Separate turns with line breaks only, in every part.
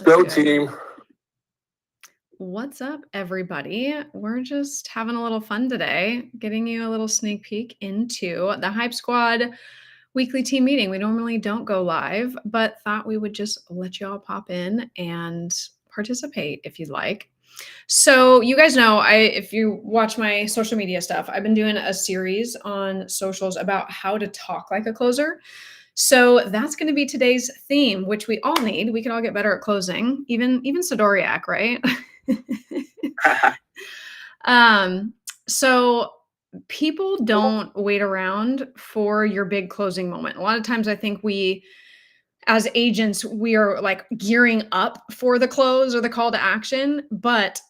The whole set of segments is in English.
go,
good.
team.
What's up, everybody? We're just having a little fun today, getting you a little sneak peek into the Hype Squad weekly team meeting. We normally don't go live, but thought we would just let you all pop in and participate if you'd like. So you guys know, if you watch my social media stuff, I've been doing a series on socials about how to talk like a closer. So that's going to be today's theme, which we all need. We can all get better at closing, even Sidoriak, right? So people don't wait around for your big closing moment. A lot of times I think we, as agents, we are like gearing up for the close or the call to action, but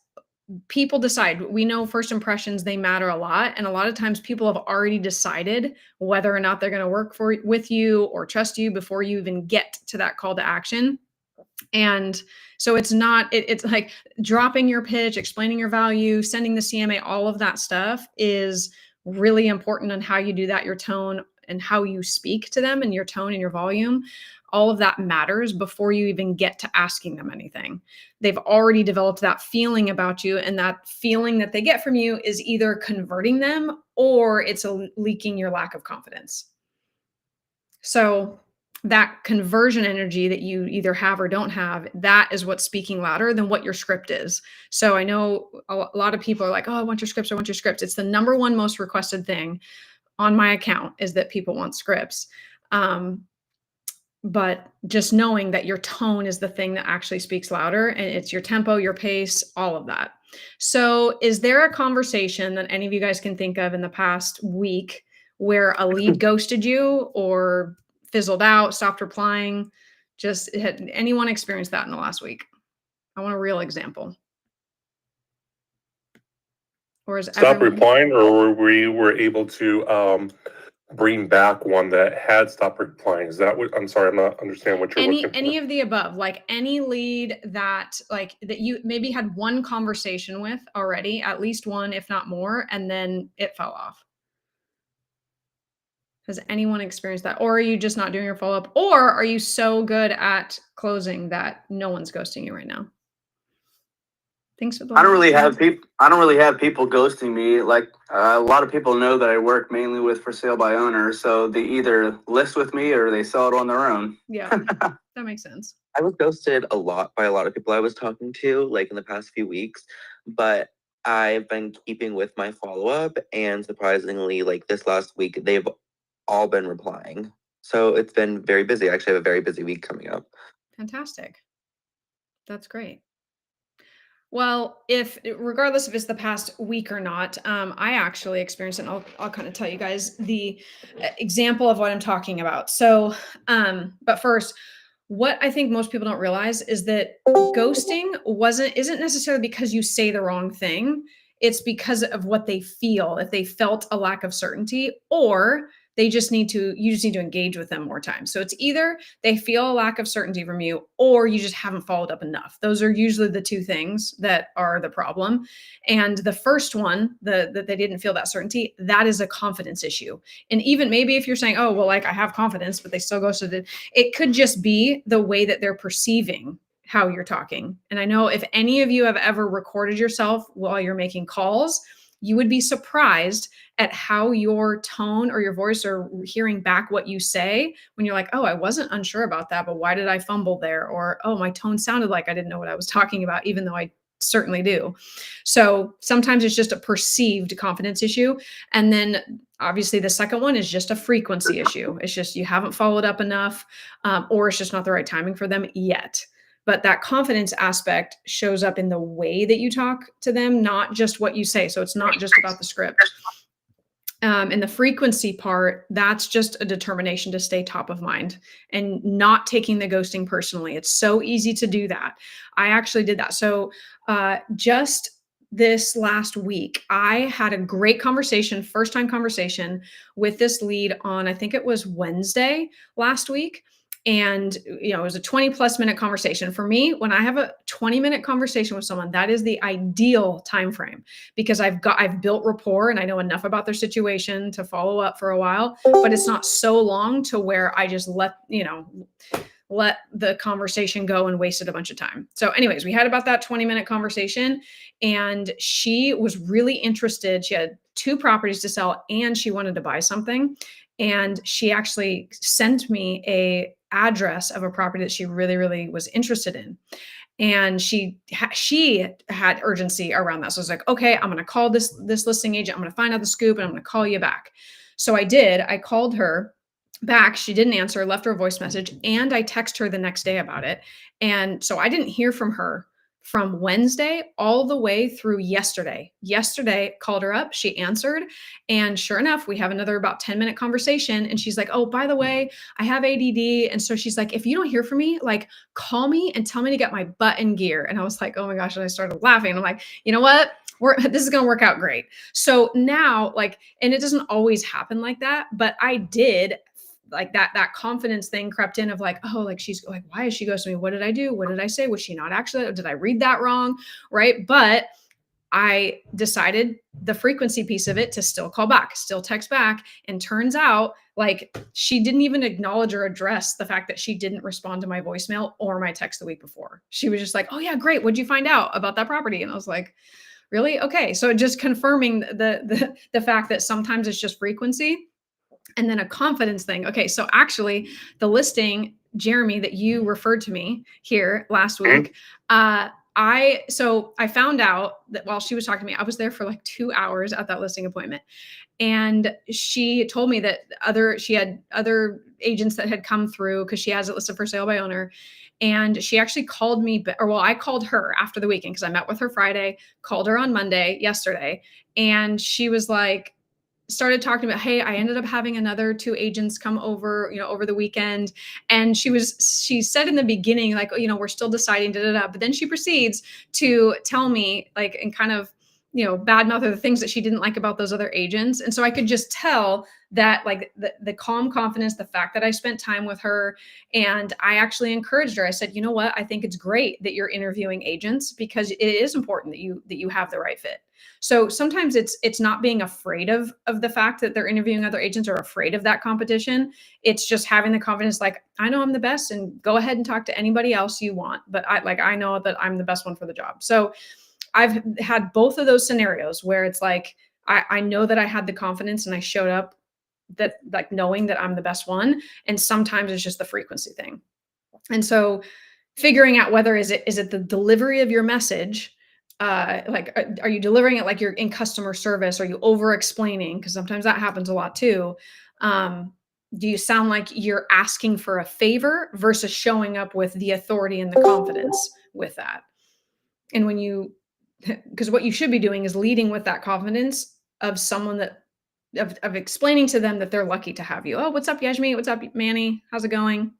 people decide. We know first impressions, they matter a lot, and a lot of times people have already decided whether or not they're going to work with you or trust you before you even get to that call to action. And so it's not, it's like dropping your pitch, explaining your value, sending the CMA, all of that stuff is really important on how you do that, your tone and how you speak to them and your tone and your volume. All of that matters before you even get to asking them anything. They've already developed that feeling about you, and that feeling that they get from you is either converting them or it's leaking your lack of confidence. So that conversion energy that you either have or don't have, that is what's speaking louder than what your script is. So I know a lot of people are like, oh, I want your scripts. I want your scripts. It's the number one most requested thing on my account is that people want scripts. But just knowing that your tone is the thing that actually speaks louder, and it's your tempo, your pace, all of that. So is there a conversation that any of you guys can think of in the past week where a lead ghosted you or fizzled out, stopped replying? Just had anyone experienced that in the last week? I want a real example. Or is
Stop replying, or we were able to bring back one that had stopped replying? Is that what? I'm sorry, I'm not understanding what you're looking for.
Any of the above, like any lead that you maybe had one conversation with already, at least one, if not more, and then it fell off. Has anyone experienced that? Or are you just not doing your follow-up? Or are you so good at closing that no one's ghosting you right now? Thanks for the
I don't really have people ghosting me. Like a lot of people know that I work mainly with for sale by owner, so they either list with me or they sell it on their own.
Yeah, that makes sense.
I was ghosted a lot by a lot of people I was talking to, like in the past few weeks, but I've been keeping with my follow-up, and surprisingly, like this last week, they've all been replying. So it's been very busy. I actually have a very busy week coming up.
Fantastic. That's great. Well, regardless if it's the past week or not, I actually experienced it, and I'll kind of tell you guys the example of what I'm talking about. So, but first, what I think most people don't realize is that ghosting isn't necessarily because you say the wrong thing. It's because of what they feel. If they felt a lack of certainty, or you just need to engage with them more time. So it's either they feel a lack of certainty from you, or you just haven't followed up enough. Those are usually the two things that are the problem. And the first one, that they didn't feel that certainty, that is a confidence issue. And even maybe if you're saying, oh, well, like I have confidence, but they still ghosted it, it could just be the way that they're perceiving how you're talking. And I know if any of you have ever recorded yourself while you're making calls, you would be surprised at how your tone or your voice or hearing back what you say when you're like, oh, I wasn't unsure about that, but why did I fumble there? Or, oh, my tone sounded like I didn't know what I was talking about, even though I certainly do. So sometimes it's just a perceived confidence issue. And then obviously the second one is just a frequency issue. It's just you haven't followed up enough, or it's just not the right timing for them yet. But that confidence aspect shows up in the way that you talk to them, not just what you say. So it's not just about the script. And the frequency part, that's just a determination to stay top of mind and not taking the ghosting personally. It's so easy to do that. I actually did that. So just this last week, I had a great conversation, first time conversation with this lead on, I think it was Wednesday last week. And, it was a 20+ minute conversation. For me, when I have a 20-minute conversation with someone, that is the ideal time frame, because I've built rapport and I know enough about their situation to follow up for a while, but it's not so long to where I just let let the conversation go and wasted a bunch of time. So anyways, we had about that 20-minute conversation, and she was really interested. She had 2 properties to sell and she wanted to buy something. And she actually sent me a address of a property that she really, really was interested in. And she had urgency around that. So I was like, okay, I'm going to call this listing agent. I'm going to find out the scoop and I'm going to call you back. So I did. I called her back. She didn't answer, left her a voice message, and I texted her the next day about it. And so I didn't hear from her from Wednesday all the way through yesterday. Yesterday, called her up, she answered, and sure enough, we have another about 10-minute conversation, and she's like, oh, by the way, I have ADD. And so she's like, if you don't hear from me, like, call me and tell me to get my butt in gear. And I was like, oh my gosh. And I started laughing. I'm like, you know what? This is going to work out great. So now, like, and it doesn't always happen like that, but I did, like, that confidence thing crept in of like, oh, like, she's like, why is she ghosting me? What did I do? What did I say? Was she not actually, did I read that wrong? Right. But I decided the frequency piece of it to still call back, still text back. And turns out, like, she didn't even acknowledge or address the fact that she didn't respond to my voicemail or my text the week before. She was just like, oh yeah, great. What'd you find out about that property? And I was like, really? Okay. So just confirming the fact that sometimes it's just frequency. And then a confidence thing. Okay. So actually the listing, Jeremy, that you referred to me here last week, I found out that while she was talking to me, I was there for like 2 hours at that listing appointment. And she told me that she had other agents that had come through because she has it listed for sale by owner. And she actually called me, I called her after the weekend because I met with her Friday, called her on Monday, yesterday. And she was like, started talking about, hey, I ended up having another 2 agents come over, over the weekend. And she said in the beginning, like, we're still deciding, but then she proceeds to tell me, like, and kind of, badmouth the things that she didn't like about those other agents. And so I could just tell that, like, the calm confidence, the fact that I spent time with her, and I actually encouraged her. I said, you know what? I think it's great that you're interviewing agents because it is important that you have the right fit. So sometimes it's not being afraid of the fact that they're interviewing other agents or afraid of that competition. It's just having the confidence, like, I know I'm the best, and go ahead and talk to anybody else you want. But I know that I'm the best one for the job. So I've had both of those scenarios where it's like, I know that I had the confidence and I showed up, that, like, knowing that I'm the best one. And sometimes it's just the frequency thing. And so figuring out whether is it the delivery of your message, like, are you delivering it like you're in customer service? Are you over explaining? Because sometimes that happens a lot too. Do you sound like you're asking for a favor versus showing up with the authority and the confidence with that? And because what you should be doing is leading with that confidence of someone of explaining to them that they're lucky to have you. Oh, what's up, Yashmi? What's up, Manny? How's it going?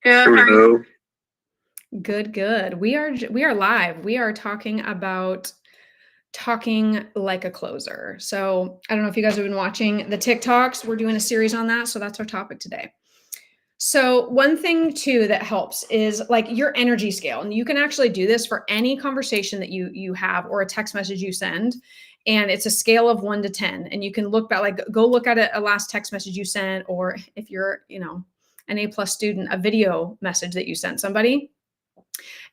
Good. How are you?
Good. We are live. We are talking about talking like a closer. So I don't know if you guys have been watching the TikToks. We're doing a series on that. So that's our topic today. So one thing too that helps is, like, your energy scale. And you can actually do this for any conversation that you have or a text message you send. And it's a scale of 1 to 10. And you can look back, like, go look at a last text message you sent, or if you're, an A+ student, a video message that you sent somebody,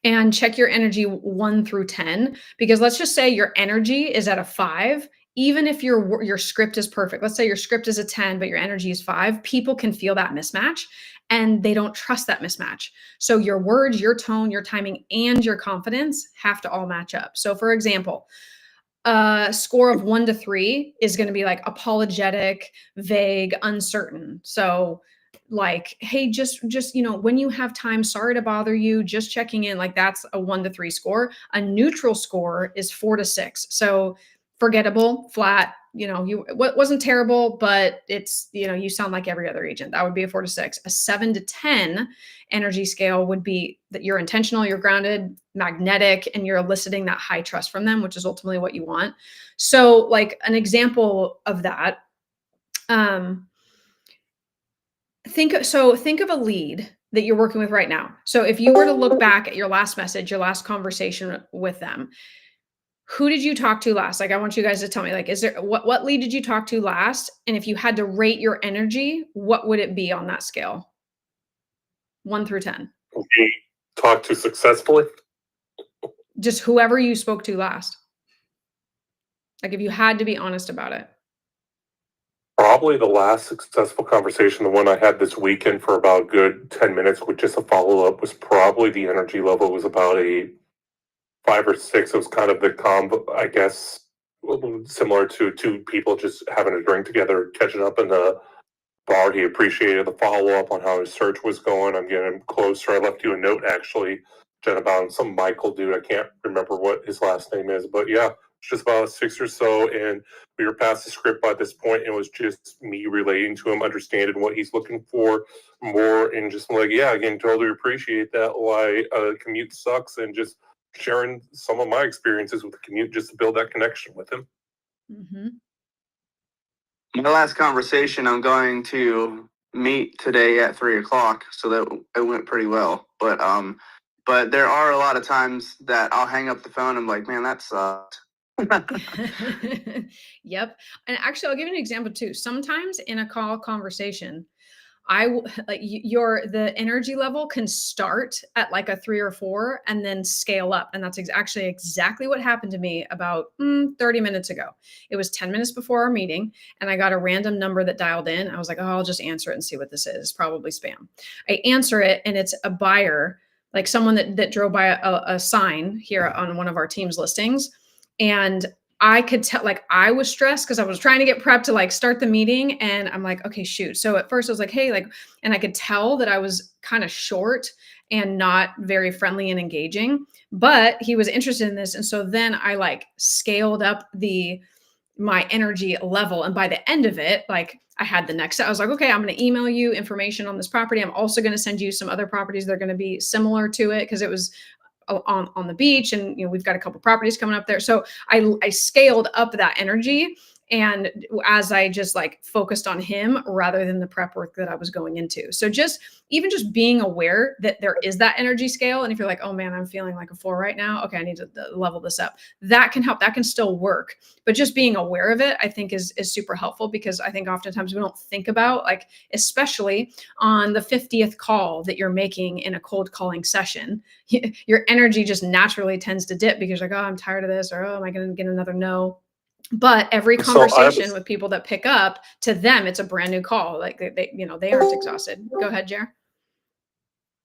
and check your energy 1 through 10. Because let's just say your energy is at a 5. Even if your script is perfect, let's say your script is a 10, but your energy is 5, people can feel that mismatch and they don't trust that mismatch. So your words, your tone, your timing, and your confidence have to all match up. So for example, a score of 1 to 3 is going to be like apologetic, vague, uncertain. So, like, hey, just when you have time, sorry to bother you, just checking in. Like, that's a 1 to 3 score. A neutral score is 4 to 6. So forgettable, flat, wasn't terrible, but it's, you sound like every other agent. That would be a 4 to 6. A 7 to 10 energy scale would be that you're intentional, you're grounded, magnetic, and you're eliciting that high trust from them, which is ultimately what you want. So, like, an example of that, think of a lead that you're working with right now. So if you were to look back at your last message, your last conversation with them, who did you talk to last? Like, I want you guys to tell me, like, what lead did you talk to last? And if you had to rate your energy, what would it be on that scale? 1 through 10.
We talked to successfully.
Just whoever you spoke to last. Like if you had to be honest about it.
Probably the last successful conversation, the one I had this weekend for about a good 10 minutes with just a follow-up, was probably the energy level was about a 5 or 6. It was kind of the combo, I guess, similar to two people just having a drink together, catching up in the bar. He appreciated the follow-up on how his search was going. I'm getting closer. I left you a note, actually, Jenn, about some Michael dude. I can't remember what his last name is, but yeah, it's just about 6 or so, and we were past the script by this point. It was just me relating to him, understanding what he's looking for more, and just like, yeah, again, totally appreciate that. Why commute sucks, and just sharing some of my experiences with the commute just to build that connection with him.
Mm-hmm.
My last conversation, I'm going to meet today at 3:00, so that it went pretty well. But there are a lot of times that I'll hang up the phone and I'm like, man, that sucked.
Yep. And actually, I'll give you an example too. Sometimes in a call conversation, the energy level can start at like a 3 or 4 and then scale up. And that's actually exactly what happened to me about 30 minutes ago. It was 10 minutes before our meeting and I got a random number that dialed in. I was like, oh, I'll just answer it and see what this is. It's probably spam. I answer it and it's a buyer, like someone that drove by a sign here on one of our team's listings. And I could tell, like, I was stressed because I was trying to get prepped to like start the meeting. And I'm like, okay, shoot. So at first I was like, hey, like, and I could tell that I was kind of short and not very friendly and engaging, but he was interested in this. And so then I like scaled up my energy level. And by the end of it, like I had the next, I was like, okay, I'm going to email you information on this property. I'm also going to send you some other properties that are going to be similar to it, because it was on the beach, and we've got a couple properties coming up there. So I scaled up that energy, and as I just like focused on him rather than the prep work that I was going into. So even just being aware that there is that energy scale, and if you're like, oh man, I'm feeling like a 4 right now, okay, I need to level this up. That can help. That can still work, but just being aware of it, I think is super helpful, because I think oftentimes we don't think about, like, especially on the 50th call that you're making in a cold calling session, your energy just naturally tends to dip because you're like, oh, I'm tired of this, or oh, am I going to get another no? But every conversation with people that pick up, to them, it's a brand new call. Like they aren't exhausted. Go ahead, Jer.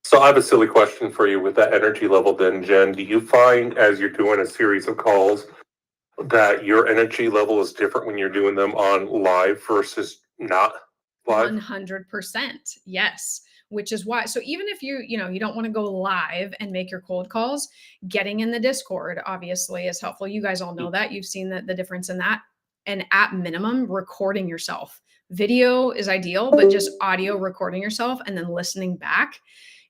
So I have a silly question for you with that energy level then, Jenn. Do you find as you're doing a series of calls that your energy level is different when you're doing them on live versus not live?
100%. Yes. Which is why, so even if you don't want to go live and make your cold calls, getting in the Discord obviously is helpful. You guys all know that. You've seen the difference in that. And at minimum, recording yourself. Video is ideal, but just audio recording yourself and then listening back,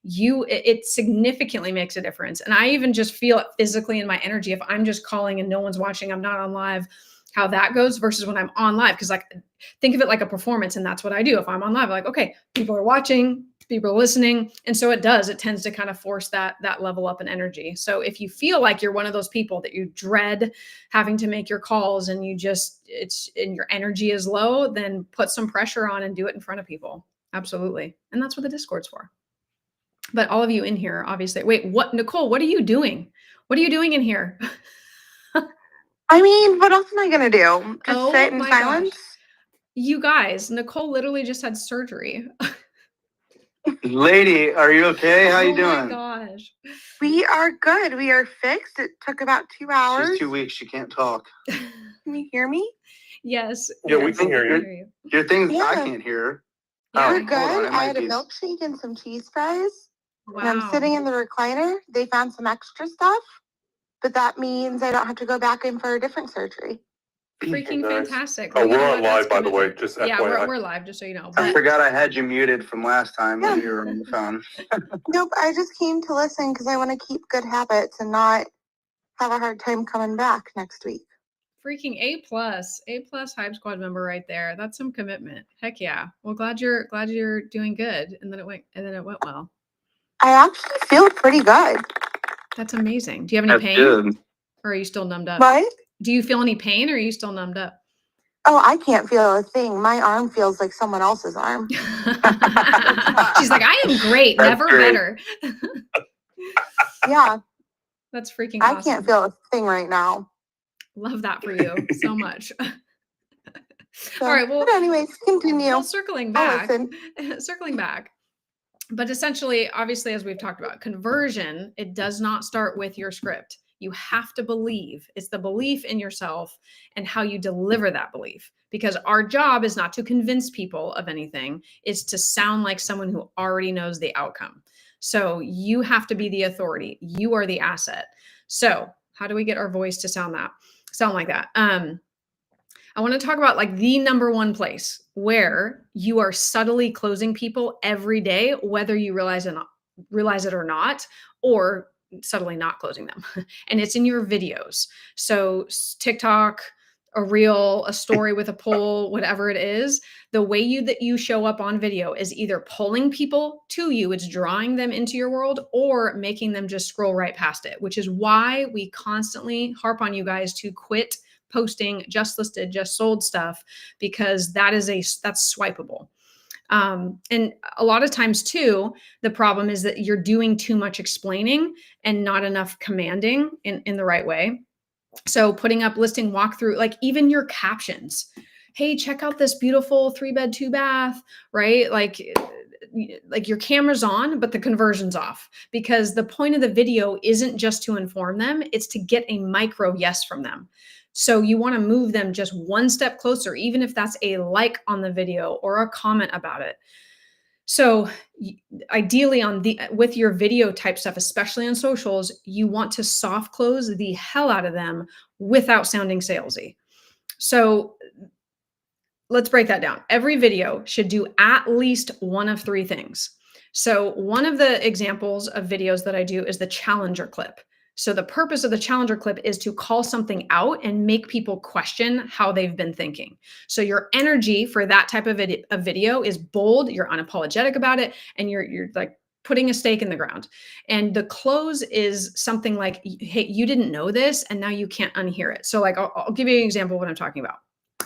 it significantly makes a difference. And I even just feel it physically in my energy. If I'm just calling and no one's watching, I'm not on live, how that goes versus when I'm on live. Because like, think of it like a performance, and that's what I do. If I'm on live, I'm like, okay, people are watching, people are listening. And so it tends to kind of force that level up in energy. So if you feel like you're one of those people that you dread having to make your calls and your energy is low, then put some pressure on and do it in front of people. Absolutely. And that's what the Discord's for. But all of you in here, obviously, wait, what, Nicole, what are you doing? What are you doing in here?
I mean, what else am I going to do? Just sit in silence?
Gosh. You guys, Nicole literally just had surgery.
Lady, are you okay? How you doing?
Oh my gosh.
We are good. We are fixed. It took about 2 hours.
She's 2 weeks. She can't talk.
Can you hear me?
Yes.
Yeah,
yes,
we can hear you.
Your things,
Yeah.
I can't hear.
Yeah.
We're
hold
good.
on, it
I had
might
a
be-
milkshake and some cheese fries.
Wow.
And I'm sitting in the recliner. They found some extra stuff, but that means I don't have to go back in for a different surgery.
Freaking
Nice.
fantastic.
Oh,
Well, you
we're
know
on
what? That's
live, by the way.
commitment.
Just
Yeah,
FYI.
we're live, just so you know.
I
But
forgot I had you muted from last time when you were on the phone.
Nope, I just came to listen because I want to keep good habits and not have a hard time coming back next week.
freaking A+ Hype Squad member right there. That's some commitment. Heck yeah. Well, glad you're doing good, and then it went well.
I actually feel pretty good.
That's amazing. Do you have any pain?
Good.
Or are you still numbed up?
What?
Do you feel any pain, or are you still numbed up?
Oh, I can't feel a thing. My arm feels like someone else's arm.
She's like, I am great,
That's
never
great.
better.
Yeah,
That's freaking
I
awesome.
can't feel a thing right now.
Love that for you so much.
So,
All right, well,
but anyways, continue.
well, circling
I'll
back,
listen.
circling back. But essentially, obviously, as we've talked about, conversion, it does not start with your script. You have to believe. It's the belief in yourself and how you deliver that belief. Because our job is not to convince people of anything, it's to sound like someone who already knows the outcome. So you have to be the authority. You are the asset. So how do we get our voice to sound like that? I want to talk about like the number one place where you are subtly closing people every day, whether you realize it or not, or subtly not closing them. And it's in your videos. So TikTok, a reel, a story with a poll, whatever it is, the way that you show up on video is either pulling people to you, it's drawing them into your world, or making them just scroll right past it, which is why we constantly harp on you guys to quit posting just listed, just sold stuff, because that's swipeable. And a lot of times too, the problem is that you're doing too much explaining and not enough commanding in the right way. So putting up listing walkthrough, like even your captions, hey, check out this beautiful 3-bed, 2-bath, right? Like your camera's on, but the conversion's off, because the point of the video isn't just to inform them, it's to get a micro yes from them. So you want to move them just one step closer, even if that's a like on the video or a comment about it. So ideally with your video type stuff, especially on socials, you want to soft close the hell out of them without sounding salesy. So let's break that down. Every video should do at least one of three things. So one of the examples of videos that I do is the challenger clip. So the purpose of the challenger clip is to call something out and make people question how they've been thinking. So your energy for that type of video is bold, you're unapologetic about it, and you're like putting a stake in the ground. And the close is something like, hey, you didn't know this, and now you can't unhear it. So like, I'll give you an example of what I'm talking about.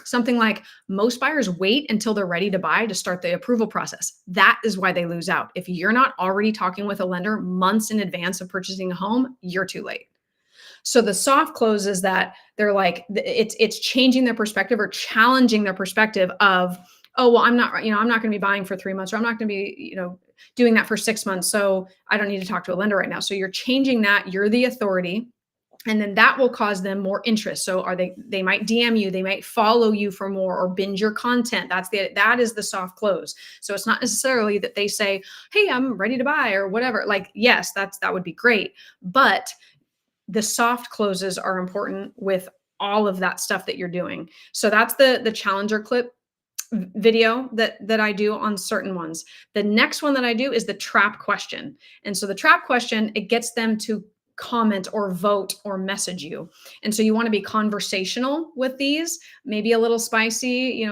Something like, most buyers wait until they're ready to buy to start the approval process. That is why they lose out. If you're not already talking with a lender months in advance of purchasing a home, you're too late. So the soft close is that they're like, it's changing their perspective or challenging their perspective of, oh, well, I'm not going to be buying for 3 months, or I'm not going to be, doing that for 6 months. So I don't need to talk to a lender right now. So you're changing that. You're the authority. And then that will cause them more interest. So they might DM you, they might follow you for more, or binge your content. That is the soft close. So it's not necessarily that they say, hey, I'm ready to buy or whatever. Like, yes, that would be great. But the soft closes are important with all of that stuff that you're doing. So that's the challenger clip video that I do on certain ones. The next one that I do is the trap question. And so the trap question, it gets them to comment or vote or message you. And so you want to be conversational with these, maybe a little spicy,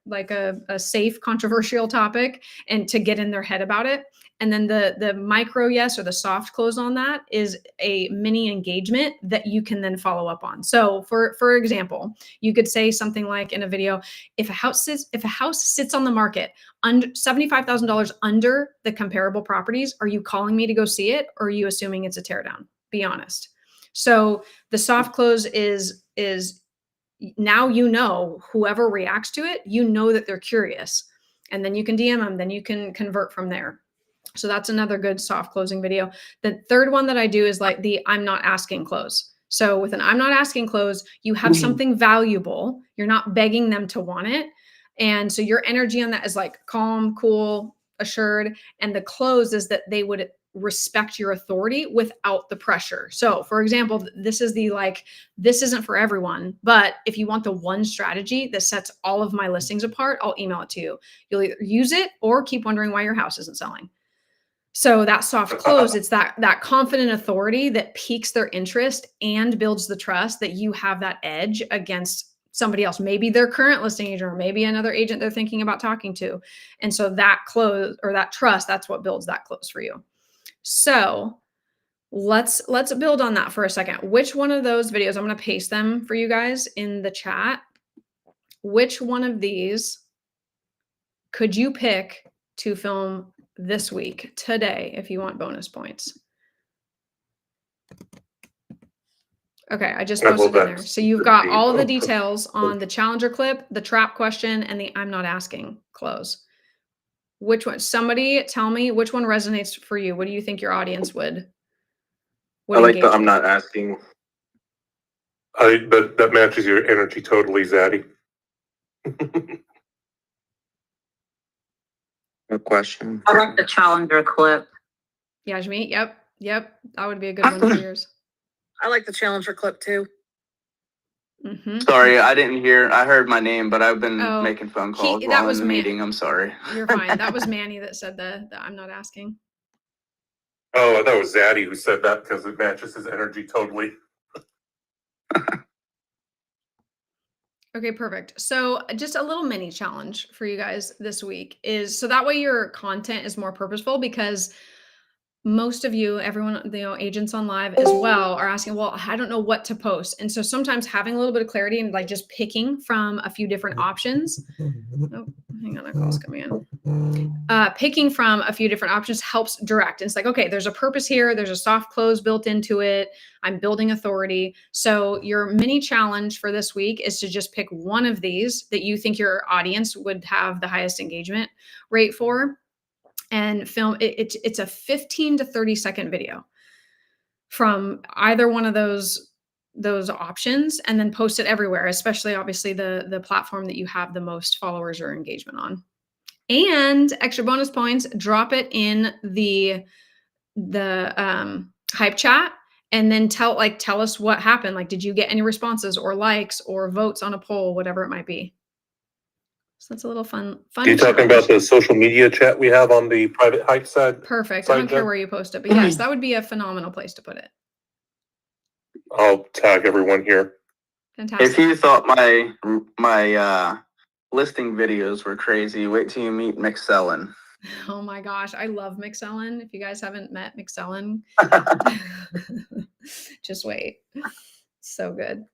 like a safe controversial topic, and to get in their head about it. And then the micro yes or the soft close on that is a mini engagement that you can then follow up on. So for example, you could say something like in a video, if a house sits on the market under $75,000 under the comparable properties, are you calling me to go see it, or are you assuming it's a teardown? Be honest. So the soft close is now, whoever reacts to it, that they're curious, and then you can DM them, then you can convert from there. So that's another good soft closing video. The third one that I do is like the I'm not asking close. So with an I'm not asking close, you have something valuable. You're not begging them to want it. And so your energy on that is like calm, cool, assured. And the close is that they would respect your authority without the pressure. So for example, this isn't for everyone, but if you want the one strategy that sets all of my listings apart, I'll email it to you. You'll either use it or keep wondering why your house isn't selling. So that soft close, it's that confident authority that piques their interest and builds the trust that you have that edge against somebody else, maybe their current listing agent, or maybe another agent they're thinking about talking to. And so that close or that trust, that's what builds that close for you. So let's build on that for a second. Which one of those videos, I'm going to paste them for you guys in the chat. Which one of these could you pick to film this week, today, if you want bonus points. Okay, I just
I love
posted in
that.
there. So you've got all of the details on the challenger clip, the trap question, and the I'm not asking close. Which one? Somebody tell me which one resonates for you. What do you think your audience would
I like the
engage
I'm
with?
not asking.
That matches your energy totally, Zaddy.
No question.
I like the challenger clip.
Yajmi, yep. That would be a good one for yours.
I like the challenger clip too.
Mm-hmm.
Sorry, I didn't hear. I heard my name, but I've been
Oh,
making phone calls
that
while
was
in the
me.
meeting. I'm sorry.
You're fine. That was Manny that said the I'm not asking.
Oh, I thought it was Zaddy who said that because it matches his energy totally.
Okay, perfect. So just a little mini challenge for you guys this week is so that way your content is more purposeful, because most of you, everyone, agents on live as well are asking, well, I don't know what to post. And so sometimes having a little bit of clarity and like just picking from a few different options. Oh, hang on, a call's coming in. Picking from a few different options helps direct. It's like, okay, there's a purpose here. There's a soft close built into it. I'm building authority. So your mini challenge for this week is to just pick one of these that you think your audience would have the highest engagement rate for, and film it. It's a 15 to 30-second video from either one of those options, and then post it everywhere, especially obviously the platform that you have the most followers or engagement on. And extra bonus points, drop it in the hype chat, and then tell us what happened. Like, did you get any responses or likes or votes on a poll, whatever it might be. So that's a little fun.
Are you talking
challenge.
about the social media chat we have on the private hype side?
Perfect. I don't care
Jen?
where you post it, but yes, that would be a phenomenal place to put it.
I'll tag everyone here.
Fantastic.
If you thought my listing videos were crazy, wait till you meet McSellen.
Oh my gosh, I love McSellen. If you guys haven't met McSellen, just wait. So good.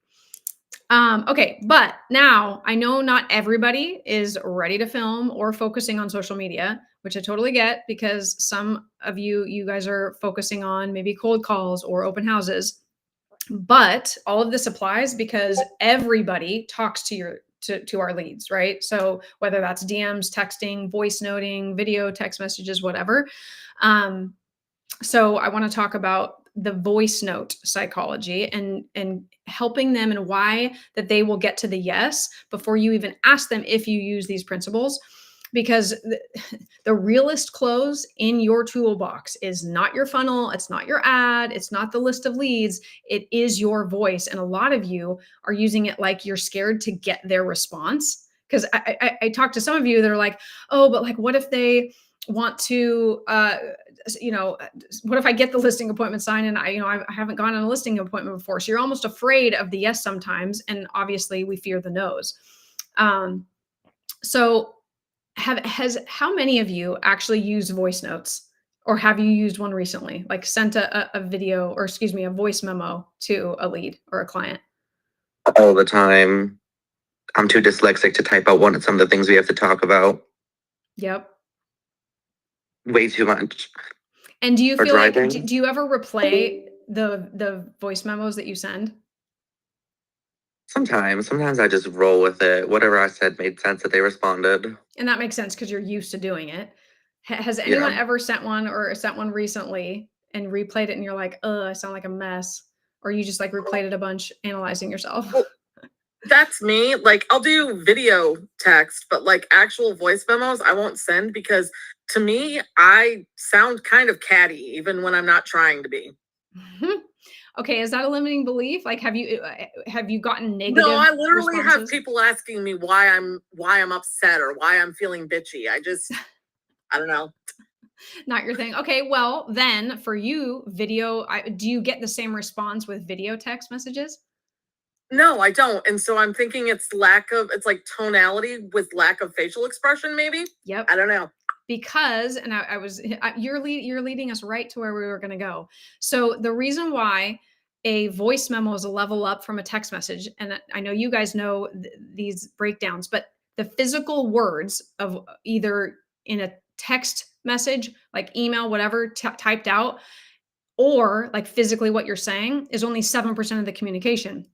Okay, but now I know not everybody is ready to film or focusing on social media, which I totally get, because some of you guys are focusing on maybe cold calls or open houses. But all of this applies because everybody talks to our leads, right? So whether that's DMs, texting, voice noting, video, text messages, whatever. So I want to talk about the voice note psychology and helping them, and why that they will get to the yes before you even ask them if you use these principles. Because the realest close in your toolbox is not your funnel, it's not your ad, it's not the list of leads, it is your voice. And a lot of you are using it like you're scared to get their response. Because I talked to some of you that are like, oh, but like, what if they want to, what if I get the listing appointment signed and I haven't gone on a listing appointment before? So you're almost afraid of the yes sometimes. And obviously we fear the no's. So how many of you actually use voice notes, or have you used one recently? Like sent a video, or excuse me, a voice memo to a lead or a client?
All the time. I'm too dyslexic to type out some of the things we have to talk about.
Yep.
Way too much.
And do you
Or
feel like,
driving.
do you ever replay the voice memos that you send?
Sometimes I just roll with it. Whatever I said made sense that they responded.
And that makes sense because you're used to doing it. Has anyone ever sent one recently and replayed it and you're like, I sound like a mess? Or you just like replayed it a bunch, analyzing yourself?
That's me. Like, I'll do video text, but like actual voice memos, I won't send, because to me, I sound kind of catty even when I'm not trying to be.
Okay, is that a limiting belief? Like, have you gotten negative?
No, I literally
responses?
have people asking me why I'm upset or why I'm feeling bitchy. I don't know.
Not your thing. Okay, well then for you, video. Do you get the same response with video text messages?
No, I don't. And so I'm thinking it's like tonality with lack of facial expression, maybe.
Yep.
I don't know.
Because, and you're leading us right to where we were going to go. So the reason why a voice memo is a level up from a text message, and I know you guys know these breakdowns, but the physical words of either in a text message, like email, whatever, typed out, or like physically what you're saying is only 7% of the communication.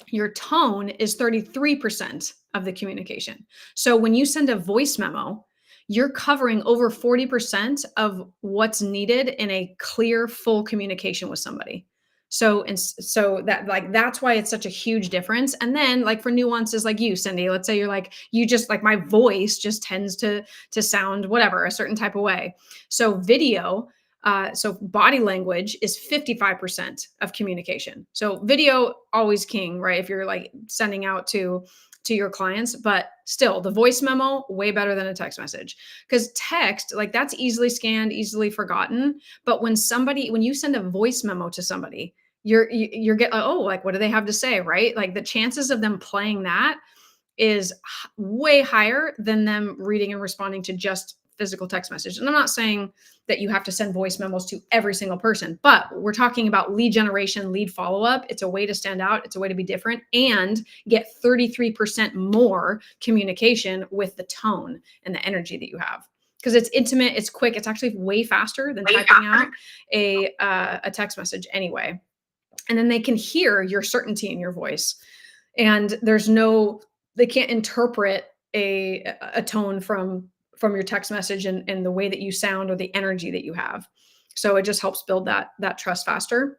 Your tone is 33% of the communication. So when you send a voice memo, you're covering over 40% of what's needed in a clear, full communication with somebody. So and so that like that's why it's such a huge difference. And then like for nuances like you, Cindy, let's say you're like you just like my voice just tends to sound whatever a certain type of way. So video, so body language is 55% of communication. So video always king, right? If you're like sending out to your clients, but still the voice memo way better than a text message, because text, like that's easily scanned, easily forgotten. But when you send a voice memo to somebody, you're getting, oh, like what do they have to say, right? Like the chances of them playing that is way higher than them reading and responding to just physical text message. And I'm not saying that you have to send voice memos to every single person, but we're talking about lead generation, lead follow-up. It's a way to stand out. It's a way to be different and get 33% more communication with the tone and the energy that you have. Because it's intimate, it's quick, it's actually way faster than typing out a text message anyway. And then they can hear your certainty in your voice. And they can't interpret a tone from your text message and the way that you sound or the energy that you have. So it just helps build that trust faster.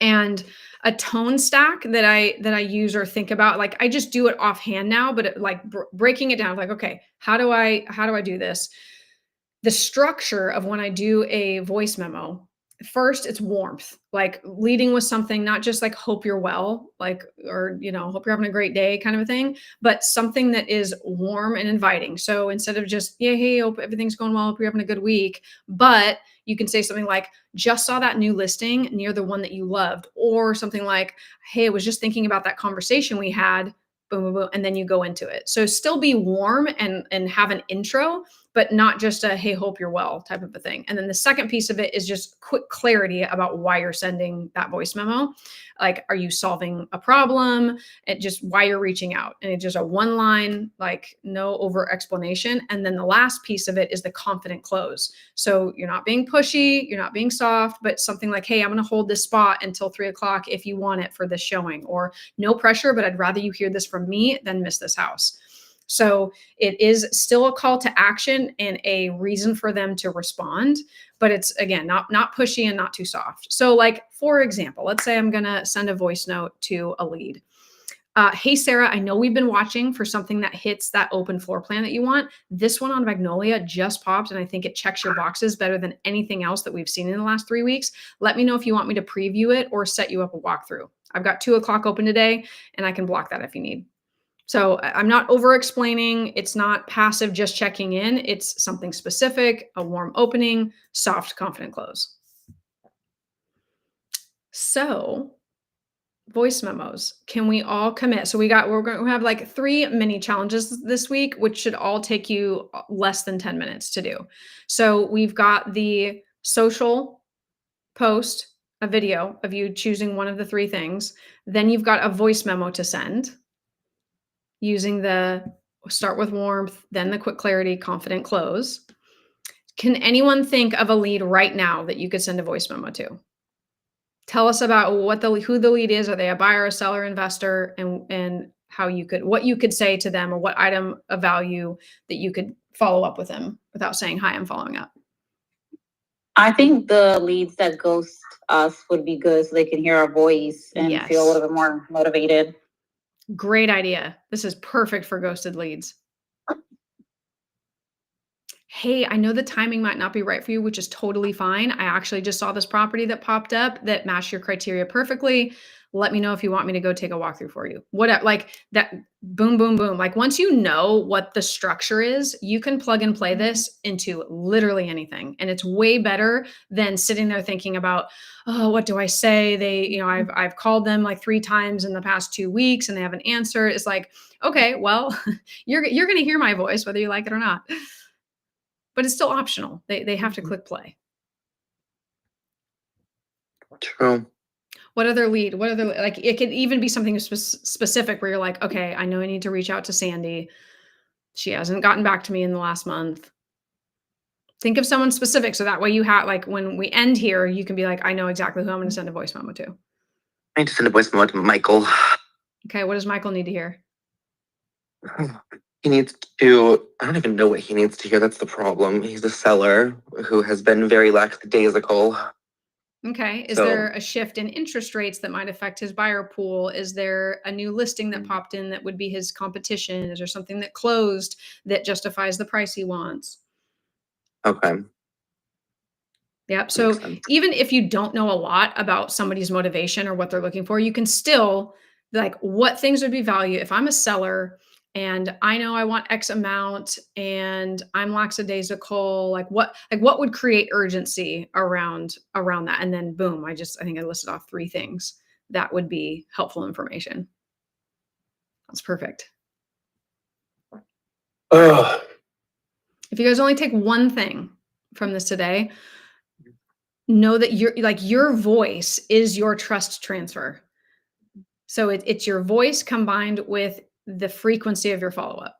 And a tone stack that I use or think about, like I just do it offhand now, but breaking it down, like, okay, how do I do this? The structure of when I do a voice memo, first it's warmth, like leading with something, not just like hope you're well, like, or, hope you're having a great day kind of a thing, but something that is warm and inviting. So instead of just, yeah, hey, hope everything's going well, hope you're having a good week, but you can say something like, just saw that new listing near the one that you loved, or something like, hey, I was just thinking about that conversation we had, boom, boom, boom, and then you go into it. So still be warm and have an intro, but not just a, hey, hope you're well type of a thing. And then the second piece of it is just quick clarity about why you're sending that voice memo. Like, are you solving a problem? And just why you're reaching out. And it's just a one line, like no over explanation. And then the last piece of it is the confident close. So you're not being pushy, you're not being soft, but something like, hey, I'm going to hold this spot until 3:00 if you want it for this showing, or no pressure, but I'd rather you hear this from me than miss this house. So it is still a call to action and a reason for them to respond, but it's again, not pushy and not too soft. So like, for example, let's say I'm going to send a voice note to a lead. Hey, Sarah, I know we've been watching for something that hits that open floor plan that you want. This one on Magnolia just popped, and I think it checks your boxes better than anything else that we've seen in the last 3 weeks. Let me know if you want me to preview it or set you up a walkthrough. I've got 2:00 open today, and I can block that if you need. So I'm not over explaining. It's not passive, just checking in. It's something specific, a warm opening, soft, confident close. So voice memos, can we all commit? So we're going to have like 3 mini challenges this week, which should all take you less than 10 minutes to do. So we've got the social post, a video of you choosing one of the 3 things. Then you've got a voice memo to send, using the start with warmth, then the quick clarity, confident close. Can anyone think of a lead right now that you could send a voice memo to? Tell us about who the lead is. Are they a buyer, a seller, investor, and what you could say to them, or what item of value that you could follow up with them without saying, hi, I'm following up.
I think the leads that ghost us would be good, so they can hear our voice and feel a little bit more motivated.
Great idea. This is perfect for ghosted leads. Hey, I know the timing might not be right for you, which is totally fine. I actually just saw this property that popped up that matched your criteria perfectly. Let me know if you want me to go take a walkthrough for you. Like that, boom, boom, boom. Like once you know what the structure is, you can plug and play this into literally anything. And it's way better than sitting there thinking about, oh, what do I say? I've called them like 3 times in the past 2 weeks and they haven't answered. It's like, okay, well, you're going to hear my voice, whether you like it or not. But it's still optional. They have to click play.
True.
What other like it could even be something specific where you're like, okay, I know I need to reach out to Sandy. She hasn't gotten back to me in the last month. Think of someone specific. So that way you have, like, when we end here, you can be like, I know exactly who I'm going to send a voice memo to.
I need to send a voice memo to Michael.
Okay. What does Michael need to hear?
He needs to, I don't even know what he needs to hear. That's the problem. He's a seller who has been very lackadaisical.
Okay. Is
So-
there a shift in interest rates that might affect his buyer pool? Is there a new listing that popped in that would be his competition? Is there something that closed that justifies the price he wants?
Okay.
Yep. So
Makes sense.
even if you don't know a lot about somebody's motivation or what they're looking for, you can still, like, what things would be value if I'm a seller and I know I want X amount and I'm lackadaisical, like what would create urgency around that? And then boom, I think I listed off 3 things that would be helpful information. That's perfect.
Ugh.
If you guys only take one thing from this today, know that your voice is your trust transfer. So it's your voice combined with the frequency of your follow-up.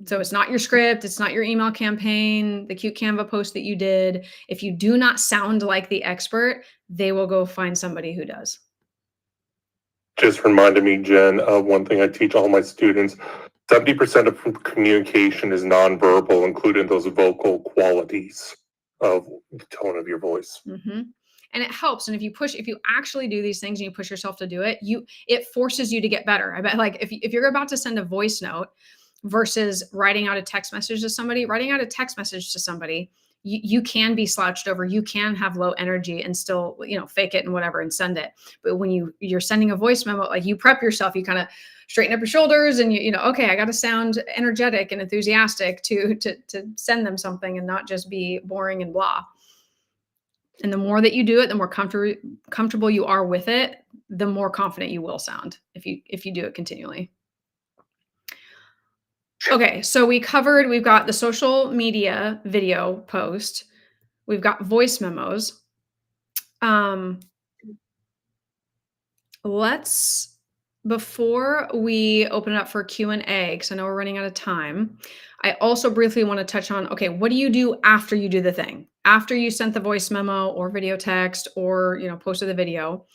So it's not your script, it's not your email campaign, the cute Canva post that you did. If you do not sound like the expert, they will go find somebody who does.
Just reminded me, Jen, of one thing I teach all my students. 70% of communication is nonverbal, including those vocal qualities of the tone of your voice.
Mm-hmm. And it helps. And if you actually do these things and you push yourself to do it, it forces you to get better. I bet, like, if you're about to send a voice note versus writing out a text message to somebody, you can be slouched over. You can have low energy and still, fake it and whatever and send it. But when you're sending a voice memo, like, you prep yourself, you kind of straighten up your shoulders and okay, I got to sound energetic and enthusiastic to send them something and not just be boring and blah. And the more that you do it, the more comfortable you are with it, the more confident you will sound if you do it continually. Okay, so we've got the social media video post. We've got voice memos. Before we open it up for Q&A, because I know we're running out of time, I also briefly want to touch on, okay, what do you do after you do the thing? After you sent the voice memo or video text or, posted the video,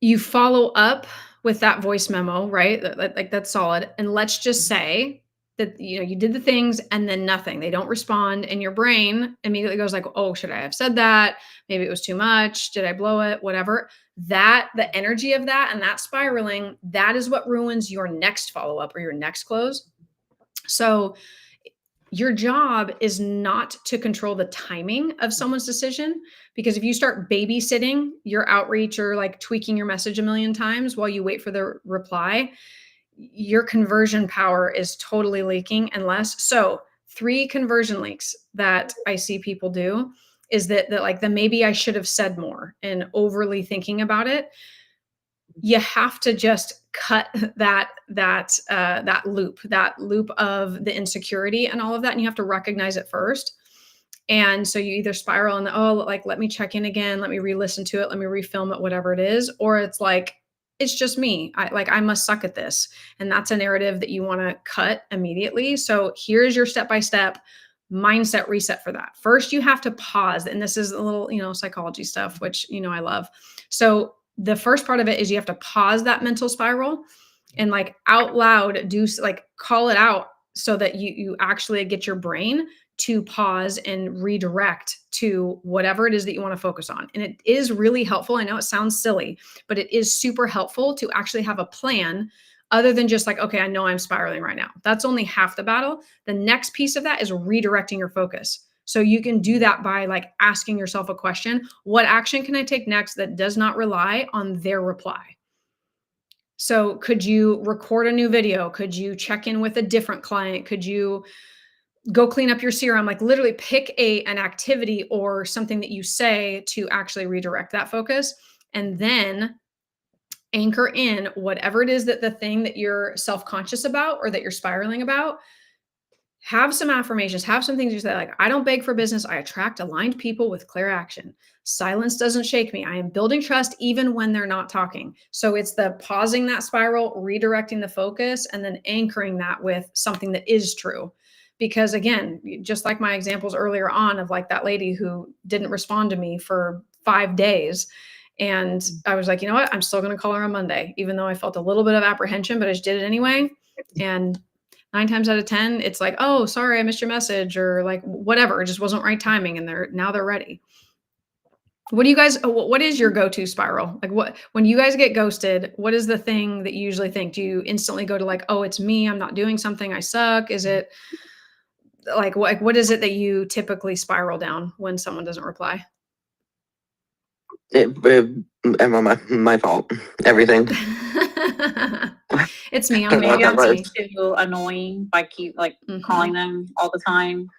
you follow up with that voice memo, right? Like, that's solid. And let's just say that, you did the things and then nothing. They don't respond. And your brain immediately goes like, oh, should I have said that? Maybe it was too much. Did I blow it? Whatever. The energy of that and that spiraling, that is what ruins your next follow-up or your next close. So your job is not to control the timing of someone's decision, because if you start babysitting your outreach or like tweaking your message a million times while you wait for the reply, your conversion power is totally leaking. So 3 conversion leaks that I see people do is that like the maybe I should have said more and overly thinking about it. You have to just cut that loop of the insecurity and all of that. And you have to recognize it first. And so you either spiral and let me check in again. Let me re-listen to it. Let me refilm it, whatever it is. Or it's like, it's just me. I must suck at this. And that's a narrative that you want to cut immediately. So here's your step-by-step mindset reset for that. First, you have to pause. And this is a little, psychology stuff, which, I love. So the first part of it is you have to pause that mental spiral and like out loud call it out so that you actually get your brain to pause and redirect to whatever it is that you want to focus on. And it is really helpful. I know it sounds silly, but it is super helpful to actually have a plan other than just like, okay, I know I'm spiraling right now. That's only half the battle. The next piece of that is redirecting your focus. So you can do that by like asking yourself a question. What action can I take next that does not rely on their reply? So could you record a new video? Could you check in with a different client? Could you go clean up your CRM? Like, literally pick an activity or something that you say to actually redirect that focus, and then anchor in whatever it is that the thing that you're self-conscious about or that you're spiraling about. Have some affirmations, have some things you say like, I don't beg for business. I attract aligned people with clear action. Silence doesn't shake me. I am building trust even when they're not talking. So it's the pausing that spiral, redirecting the focus, and then anchoring that with something that is true. because again, just like my examples earlier on of like that lady who didn't respond to me for 5 days. And I was like, you know what? I'm still going to call her on Monday, even though I felt a little bit of apprehension, but I just did it anyway. And 9 times out of 10, it's like, oh, sorry, I missed your message, or like whatever. It just wasn't right timing. And now they're ready. What do you guys, what is your go-to spiral? Like when you guys get ghosted, what is the thing that you usually think? Do you instantly go to like, oh, it's me, I'm not doing something, I suck? Is it like, what is it that you typically spiral down when someone doesn't reply?
My fault. Everything.
It's me. I'm
Maybe I'm
me.
too annoying if I keep like calling them all the time.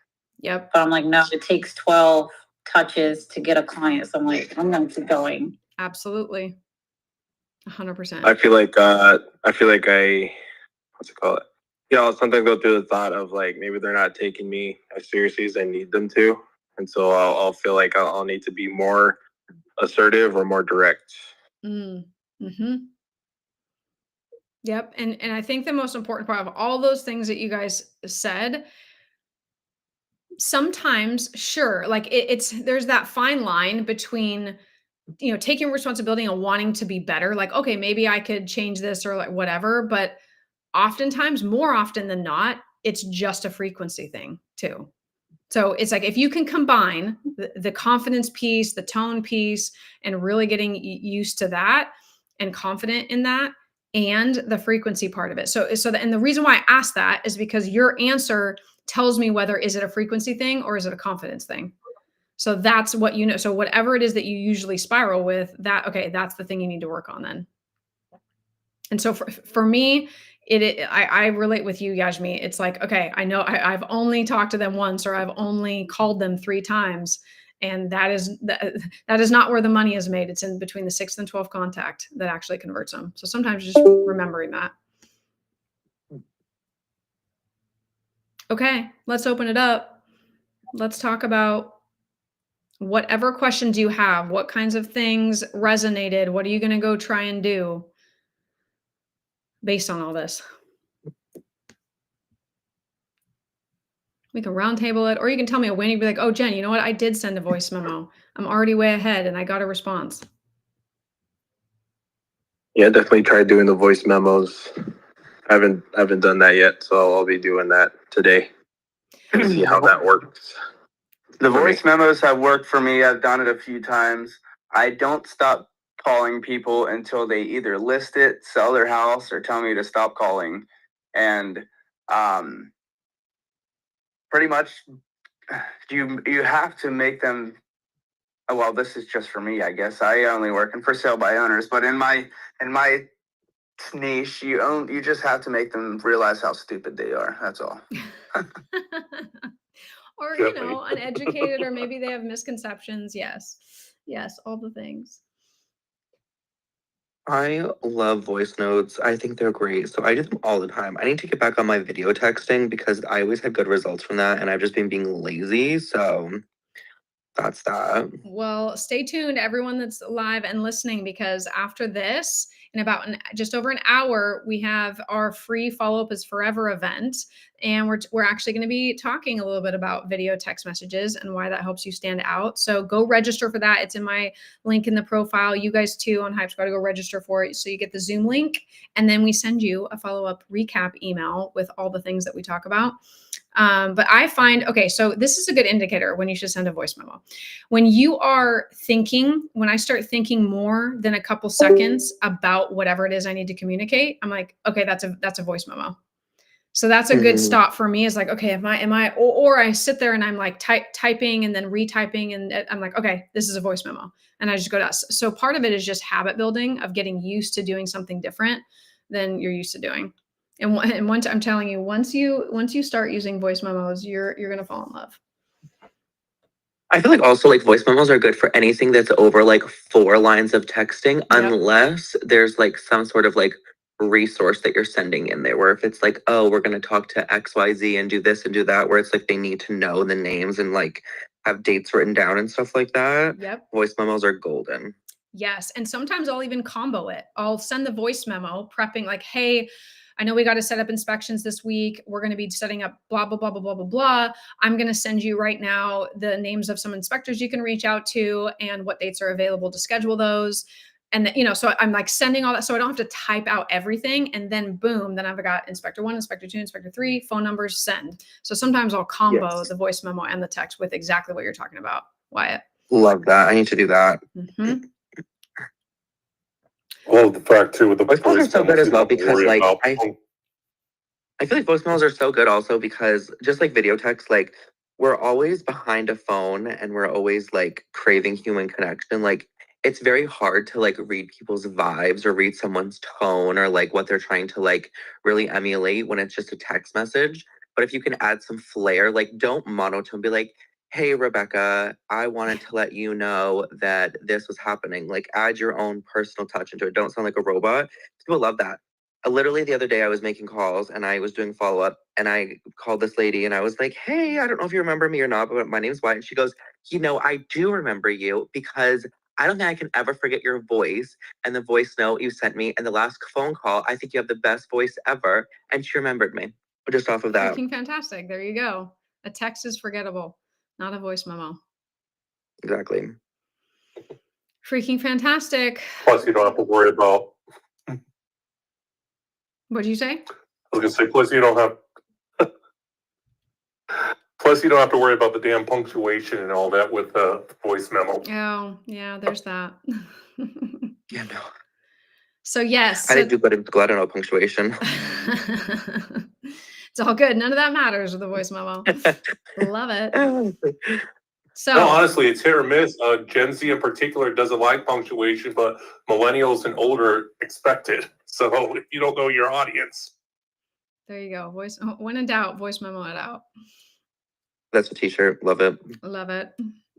Yep.
But I'm like, no, it takes 12 touches to get a client. So I'm like, I'm going to keep going.
Absolutely. 100%.
I feel like what's it called? I'll sometimes go through the thought of like maybe they're not taking me as seriously as I need them to, and so I'll feel like I'll need to be more assertive or more direct.
Mm-hmm. Yep. And I think the most important part of all those things that you guys said, sometimes, sure, like there's that fine line between, taking responsibility and wanting to be better. Like, okay, maybe I could change this or like whatever, but oftentimes, more often than not, it's just a frequency thing too. So it's like, if you can combine the confidence piece, the tone piece, and really getting used to that and confident in that, and the frequency part of it. And the reason why I asked that is because your answer tells me whether is it a frequency thing or is it a confidence thing. So that's what you know. So whatever it is that you usually spiral with, that's the thing you need to work on then. And so for me, I relate with you, Yashmi. It's like, okay, I know I've only talked to them once, or I've only called them 3 times. And that is not where the money is made. It's in between the 6th and 12th contact that actually converts them. So sometimes just remembering that. Okay, let's open it up. Let's talk about whatever questions you have. What kinds of things resonated? What are you going to go try and do based on all this? We can roundtable it, or you can tell me a win. You'd be like, oh, Jen, you know what? I did send a voice memo. I'm already way ahead and I got a response.
Yeah, definitely tried doing the voice memos. I haven't done that yet, so I'll be doing that today. See how that works.
The voice memos have worked for me. I've done it a few times. I don't stop calling people until they either list it, sell their house, or tell me to stop calling. And pretty much you have to make them, well, this is just for me, I guess. I only working for sale by owners, but in my niche, you just have to make them realize how stupid they are. That's all.
Or, uneducated, or maybe they have misconceptions. Yes, all the things.
I love voice notes. I think they're great. So I do them all the time. I need to get back on my video texting because I always had good results from that, and I've just been being lazy. So that's that.
Well, stay tuned, everyone that's live and listening, because after this, in about just over an hour, we have our free Follow Up is Forever event. And we're actually going to be talking a little bit about video text messages and why that helps you stand out. So go register for that. It's in my link in the profile. You guys too on Hype Squad, go register for it. So you get the Zoom link, and then we send you a follow-up recap email with all the things that we talk about. But I find, okay, so this is a good indicator when you should send a voice memo. When I start thinking more than a couple seconds about whatever it is I need to communicate, I'm like, okay, that's a voice memo. So that's a good stop for me, is like, okay, or I sit there and I'm like typing and then retyping, and I'm like, okay, this is a voice memo. And I just go to, so part of it is just habit building of getting used to doing something different than you're used to doing. And once, I'm telling you, once you start using voice memos, you're going to fall in love.
I feel like also like voice memos are good for anything that's over like 4 lines of texting, unless there's like some sort of like resource that you're sending in there, where if it's like, oh, we're going to talk to XYZ and do this and do that, where it's like they need to know the names and like have dates written down and stuff like that.
Yep.
Voice memos are golden.
Yes. And sometimes I'll even combo it. I'll send the voice memo prepping like, hey, I know we got to set up inspections this week. We're going to be setting up blah, blah, blah, blah, blah, blah, blah. I'm going to send you right now the names of some inspectors you can reach out to and what dates are available to schedule those. And, so I'm like sending all that. So I don't have to type out everything. And then boom, then I've got inspector 1, inspector 2, inspector 3, phone numbers, send. So sometimes I'll combo the voice memo and the text with exactly what you're talking about, Wyatt.
Love that. I need to do that.
Mm-hmm.
Well, the fact too with the
voice memos are so good as well because like
I
I feel like voicemails are so good also because just like video text, like we're always behind a phone and we're always like craving human connection. Like it's very hard to like read people's vibes or read someone's tone or like what they're trying to like really emulate when it's just a text message. But if you can add some flair, like don't monotone, be like, hey, Rebecca, I wanted to let you know that this was happening. Like add your own personal touch into it. Don't sound like a robot. People love that. Literally the other day I was making calls and I was doing follow-up and I called this lady and I was like, hey, I don't know if you remember me or not, but my name's Wyatt. And she goes, I do remember you because I don't think I can ever forget your voice and the voice note you sent me and the last phone call. I think you have the best voice ever. And she remembered me just off of that.
Freaking fantastic. There you go. A text is forgettable, not a voice memo.
Exactly.
Freaking fantastic.
Plus, you don't have to worry about.
What'd you say?
I was gonna say, plus you don't have to worry about the damn punctuation and all that with the voice memo.
Oh, yeah, there's that.
Yeah, no.
So yes.
I didn't do good at I don't know punctuation.
It's all good. None of that matters with the voice memo. Love it. So
no, honestly, it's hit or miss. Gen Z in particular doesn't like punctuation, but millennials and older expect it. So if you don't know your audience.
There you go. When in doubt, voice memo it out.
That's a t-shirt. Love it.
Love it.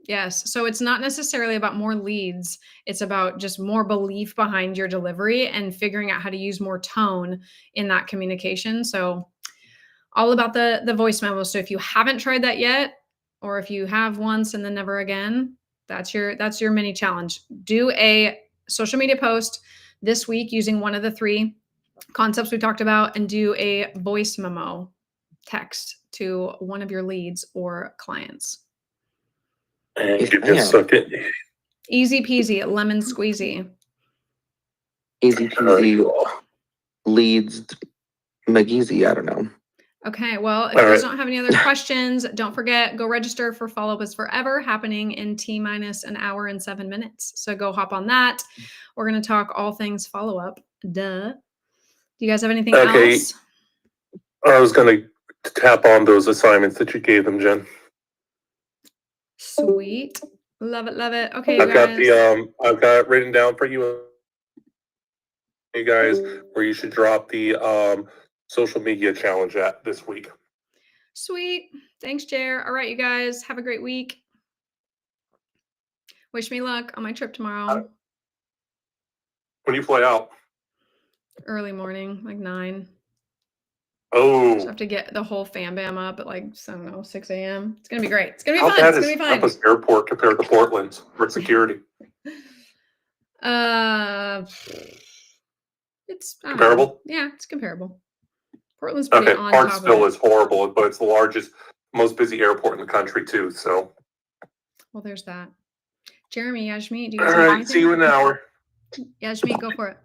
Yes. So it's not necessarily about more leads. It's about just more belief behind your delivery and figuring out how to use more tone in that communication. So all about the voice memo. So if you haven't tried that yet, or if you have once and then never again, that's your mini challenge. Do a social media post this week using one of the 3 concepts we talked about and do a voice memo text to one of your leads or clients.
And you just suck it.
Easy peasy, lemon squeezy.
Easy peasy leads McGeezy. I don't know.
Okay, well, if you guys don't have any other questions, don't forget, go register for Follow Up is Forever, happening in T-minus an hour and 7 minutes. So go hop on that. We're going to talk all things follow-up. Duh. Do you guys have anything else?
I was going to tap on those assignments that you gave them, Jen.
Sweet. Love it, love it. Okay,
I've got it written down for you guys where you should drop the social media challenge at this week.
Sweet. Thanks, Jer. All right, you guys, have a great week. Wish me luck on my trip tomorrow.
When you fly out?
Early morning, like 9.
Oh.
So I have to get the whole fam bam up at like, I don't know, 6 a.m. It's going to be great. It's going to be fun. It's going to be fun.
How bad is Tampa's airport compared to Portland's for security?
It's
comparable.
Yeah, it's comparable. Portland's pretty on
Hartsville is horrible, but it's the largest, most busy airport in the country too. So.
Well, there's that. Jeremy, Yashmi, do you guys
have anything? See you in an hour.
Yashmi, go for it.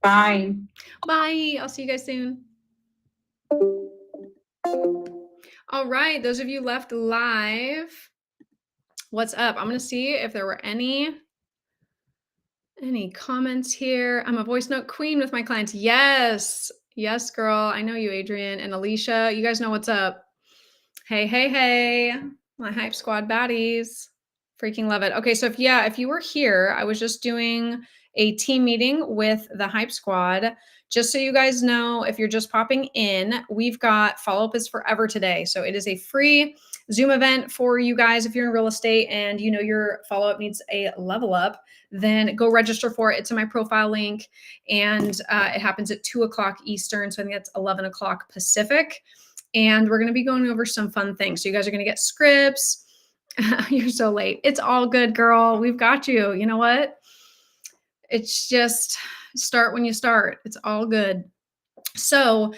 Bye.
Bye. I'll see you guys soon. All right, those of you left live, what's up? I'm going to see if there were any comments here. I'm a voice note queen with my clients. Yes, girl. I know you, Adrian and Alicia. You guys know what's up. Hey, my Hype Squad baddies. Freaking love it. Okay, so if you were here, I was just doing a team meeting with the Hype Squad. Just so you guys know, if you're just popping in, we've got Follow Up is Forever today. So it is a free Zoom event for you guys. If you're in real estate and you know your follow-up needs a level up, then go register for it. It's in my profile link, and it happens at 2 o'clock Eastern. So I think that's 11 o'clock Pacific. And we're going to be going over some fun things. So you guys are going to get scripts. You're so late. It's all good, girl. We've got you. You know what? It's just start when you start. It's all good. So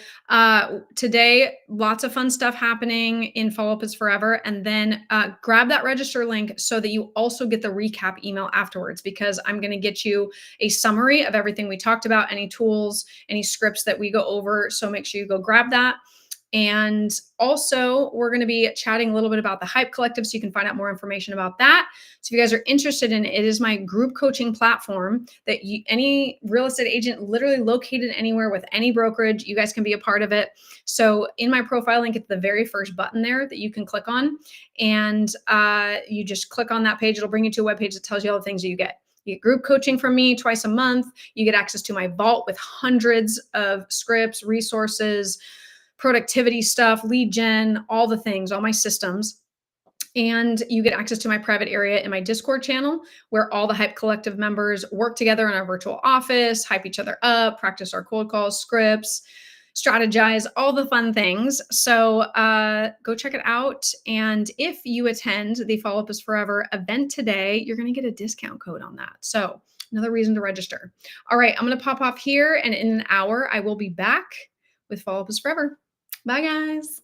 today, lots of fun stuff happening in Follow Up is Forever. And then grab that register link so that you also get the recap email afterwards, because I'm going to get you a summary of everything we talked about, any tools, any scripts that we go over. So make sure you go grab that. And also, we're going to be chatting a little bit about the Hype Collective, so you can find out more information about that. So if you guys are interested in it, it is my group coaching platform that any real estate agent literally located anywhere with any brokerage, you guys can be a part of it. So in my profile link, it's the very first button there that you can click on. And you just click on that page. It'll bring you to a webpage that tells you all the things that you get. You get group coaching from me twice a month. You get access to my vault with hundreds of scripts, resources, productivity stuff, lead gen, all the things, all my systems. And you get access to my private area in my Discord channel, where all the Hype Collective members work together in our virtual office, hype each other up, practice our cold calls, scripts, strategize, all the fun things. So go check it out. And if you attend the Follow Up is Forever event today, you're going to get a discount code on that. So another reason to register. All right, I'm going to pop off here, and in an hour, I will be back with Follow Up is Forever. Bye, guys.